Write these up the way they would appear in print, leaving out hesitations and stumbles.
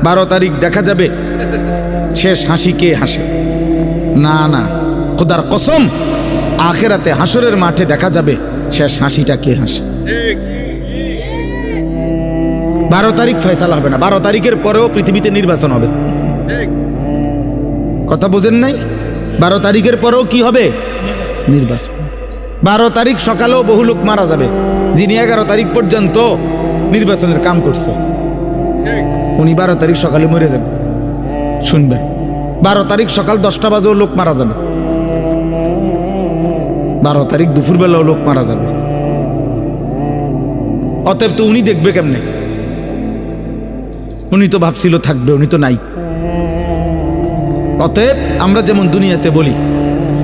12 তারিখ দেখা যাবে শেষ হাসি কে হাসে। না না, খোদার কসম, আখেরাতে হাসরের মাঠে দেখা যাবে শেষ হাসিটা কে হাসে। 12 তারিখ ফয়সালা হবে না, 12 তারিখের পরেও পৃথিবীতে নির্বাচন হবে। কথা বোঝেন নাই? 12 তারিখের পরেও কি হবে? নির্বাচন। 12 তারিখ সকালেও বহু লোক মারা যাবে, যিনি 11 তারিখ পর্যন্ত নির্বাচনের কাম করছে, উনি 12 তারিখ সকালে মরে যাবে। শুনবেন, 12 তারিখ সকাল 10টা বাজেও লোক মারা যাবে, 12 তারিখ দুপুরবেলাও লোক মারা যাবে। অতএব তো উনি দেখবে কেমনে? উনি তো ভাবছিল থাকবে, উনি তো নাই। অতএব আমরা যেমন দুনিয়াতে বলি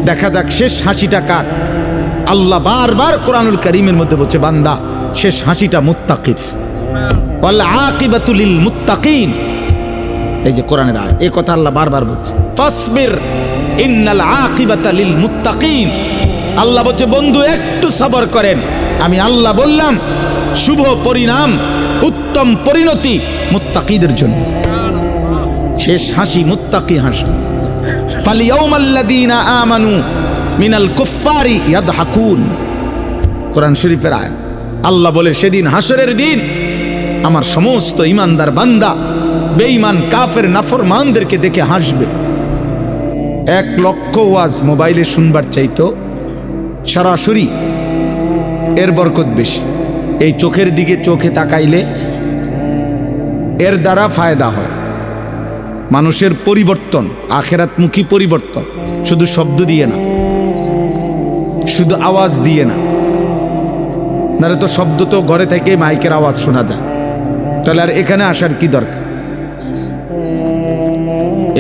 দেখা যাক শেষ হাসিটা কার। আল্লাহ বারবার কোরআনুল কারীমের মধ্যে বলছে, বান্দা শেষ হাসিটা মুত্তাকির, ওয়াল আকিবাতু লিল মুত্তাকিন। এই যে কোরআনের আয়াত, এই কথা আল্লাহ বারবার বলছে, ফাসবির ইন্নাল আকিবাতা লিল মুত্তাকিন। আল্লাহ বলছে, বন্ধু একটু সবর করেন, আমি আল্লাহ বললাম শুভ পরিণাম, উত্তম পরিণতি মুত্তাকিদের জন্য। শেষ হাসি মুত্তাকি হাসি। ফালিয়াউমাল্লাযীনা আমানু মিনাল কুফফারি ইয়াদহাকুন। কোরআন শরীফের আয়াত। আল্লাহ বলে, সেদিন হাসরের দিন আমার সমস্ত ইমানদার বান্দা বেঈমান কাফের নাফরমানদেরকে দেখে হাসবে। 1 লক্ষ ওয়াজ মোবাইলে শুনবার চাইতো সরাসরি এর বরকত বেশি। এই চোখের দিকে চোখে তাকাইলে এর দ্বারা ফায়দা হয়, মানুষের পরিবর্তন, আখেরাতমুখী পরিবর্তন, শুধু শব্দ দিয়ে না, শুধু আওয়াজ দিয়ে না। নারে তো শব্দ তো ঘরে থেকে মাইকের আওয়াজ শোনা যায়, তাহলে আর এখানে আসার কি দরকার?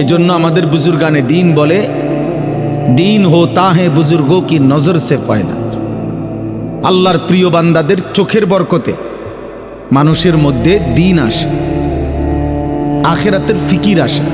এজন্য আমাদের বুজুর্গানে দিন বলে, দিন হোতা হে বুজুর্গো কি নজর সে পয়দা। আল্লাহর প্রিয় বান্দাদের চোখের বরকতে মানুষের মধ্যে দিন আসে, আখেরাতের ফিকির আসে।